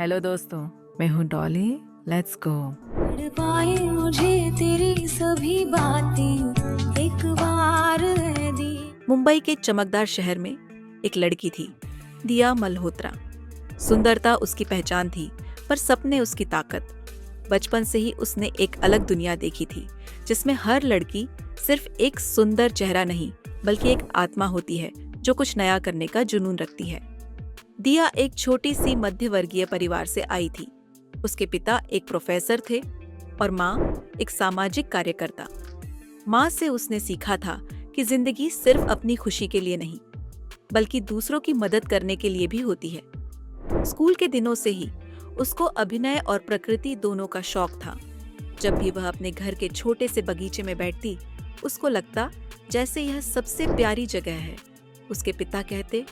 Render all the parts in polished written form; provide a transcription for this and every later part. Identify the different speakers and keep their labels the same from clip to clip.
Speaker 1: Hello दोस्तों, मैं हूँ डॉली। Let's go.
Speaker 2: पाए मुझे तेरी सभी बातें एक बार है दी।
Speaker 3: मुंबई के चमकदार शहर में एक लड़की थी, दिया मल्होत्रा। सुंदरता उसकी पहचान थी, पर सपने उसकी ताकत। बचपन से ही उसने एक अलग दुनिया देखी थी, जिसमें हर लड़की सिर्फ एक सुंदर चेहरा नहीं, बल्कि एक आत्मा होती है जो कुछ नया करने का जुनून रखती है। दिया एक छोटी सी मध्यवर्गीय परिवार से आई थी। उसके पिता एक प्रोफेसर थे और माँ एक सामाजिक कार्यकर्ता। माँ से उसने सीखा था कि जिंदगी सिर्फ अपनी खुशी के लिए नहीं, बल्कि दूसरों की मदद करने के लिए भी होती है। स्कूल के दिनों से ही उसको अभिनय और प्रकृति दोनों का शौक था। जब भी वह अपने घर के छोटे से बगीचे में बैठती, उसको लगता जैसे यह सबसे प्यारी जगह है। उसके पिता कहते,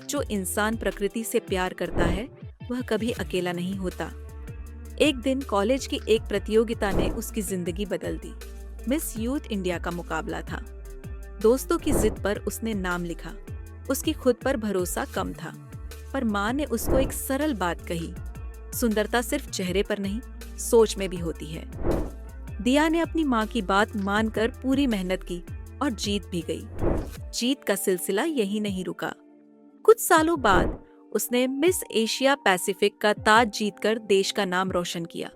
Speaker 3: जो इंसान प्रकृति से प्यार करता है वह कभी अकेला नहीं होता। एक दिन कॉलेज की एक प्रतियोगिता ने उसकी जिंदगी बदल दी। मिस यूथ इंडिया का मुकाबला था। दोस्तों की जिद पर उसने नाम लिखा। उसकी खुद पर भरोसा कम था, पर माँ ने उसको एक सरल बात कही, सुंदरता सिर्फ चेहरे पर नहीं, सोच में भी होती है। दिया ने अपनी माँ की बात मानकर पूरी मेहनत की और जीत भी गई। जीत का सिलसिला यही नहीं रुका। कुछ सालों बाद उसने मिस एशिया पैसिफिक का ताज जीतकर देश का नाम रोशन किया।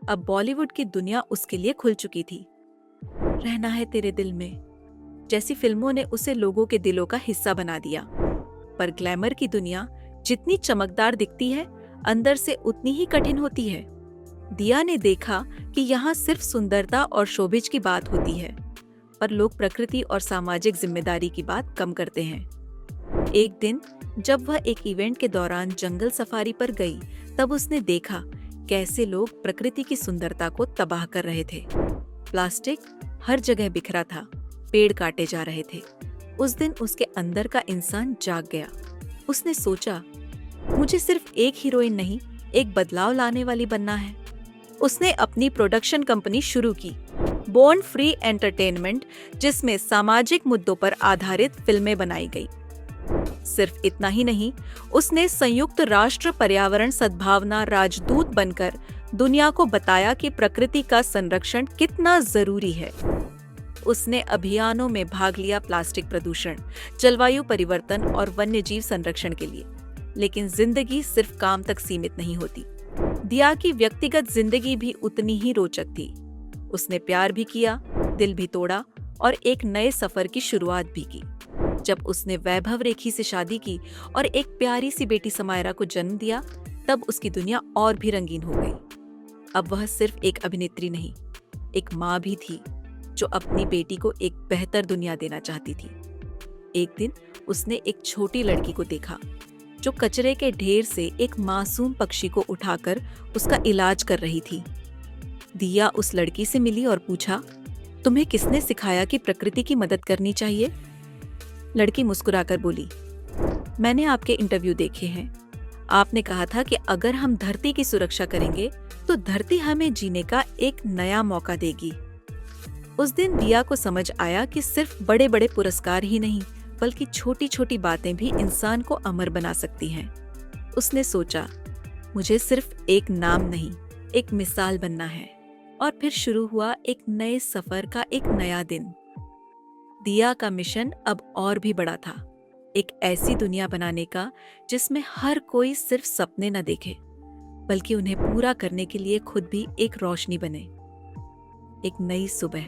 Speaker 3: अब बॉलीवुड की दुनिया उसके लिए खुल चुकी थी। रहना है तेरे दिल में जैसी फिल्मों ने उसे लोगों के दिलों का हिस्सा बना दिया। पर ग्लैमर की दुनिया जितनी चमकदार दिखती है, अंदर से उतनी ही कठिन होती है। दिया ने देखा कि यहाँ सिर्फ सुंदरता और शोबिज की बात होती है, पर लोग प्रकृति और सामाजिक जिम्मेदारी की बात कम करते हैं। एक दिन जब वह एक इवेंट के दौरान जंगल सफारी पर गई, तब उसने देखा कैसे लोग प्रकृति की सुंदरता को तबाह कर रहे थे। प्लास्टिक हर जगह बिखरा था, पेड़ काटे जा रहे थे। उस दिन उसके अंदर का इंसान जाग गया। उसने सोचा, मुझे सिर्फ एक हीरोइन नहीं, एक बदलाव लाने वाली बनना है। उसने अपनी प्रोडक्शन कंपनी शुरू की, बॉर्न फ्री एंटरटेनमेंट, जिसमें सामाजिक मुद्दों पर आधारित फिल्में बनाई गई। सिर्फ इतना ही नहीं, उसने संयुक्त राष्ट्र पर्यावरण सद्भावना राजदूत बनकर दुनिया को बताया कि प्रकृति का संरक्षण कितना जरूरी है। उसने अभियानों में भाग लिया प्लास्टिक प्रदूषण, जलवायु परिवर्तन और वन्यजीव संरक्षण के लिए। लेकिन जिंदगी सिर्फ काम तक सीमित नहीं होती। दिया की व्यक्तिगत जिंदगी भी उतनी ही रोचक थी। उसने प्यार भी किया, दिल भी तोड़ा और एक नए सफर की शुरुआत भी की। जब उसने वैभव रेखी से शादी की और एक प्यारी सी बेटी समायरा को जन्म दिया, तब उसकी दुनिया और भी रंगीन हो गई। अब वह सिर्फ एक अभिनेत्री नहीं, एक माँ भी थी, जो अपनी बेटी को एक बेहतर दुनिया देना चाहती थी। एक दिन उसने एक छोटी लड़की को देखा, जो कचरे के ढेर से एक मासूम पक्षी को उठाकर उसका इलाज कर रही थी। दिया उस लड़की से मिली और पूछा, तुम्हें किसने सिखाया कि प्रकृति की मदद करनी चाहिए? लड़की मुस्कुराकर बोली, मैंने आपके इंटरव्यू देखे हैं। आपने कहा था कि अगर हम धरती की सुरक्षा करेंगे तो धरती हमें जीने का एक नया मौका देगी। उस दिन दिया को समझ आया कि सिर्फ बड़े बड़े पुरस्कार ही नहीं, बल्कि छोटी छोटी बातें भी इंसान को अमर बना सकती हैं। उसने सोचा, मुझे सिर्फ एक नाम नहीं, एक मिसाल बनना है। और फिर शुरू हुआ एक नए सफर का एक नया दिन। दिया का मिशन अब और भी बड़ा था, एक ऐसी दुनिया बनाने का जिसमें हर कोई सिर्फ सपने न देखे, बल्कि उन्हें पूरा करने के लिए खुद भी एक रोशनी बने। एक नई सुबह,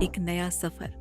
Speaker 3: एक नया सफर।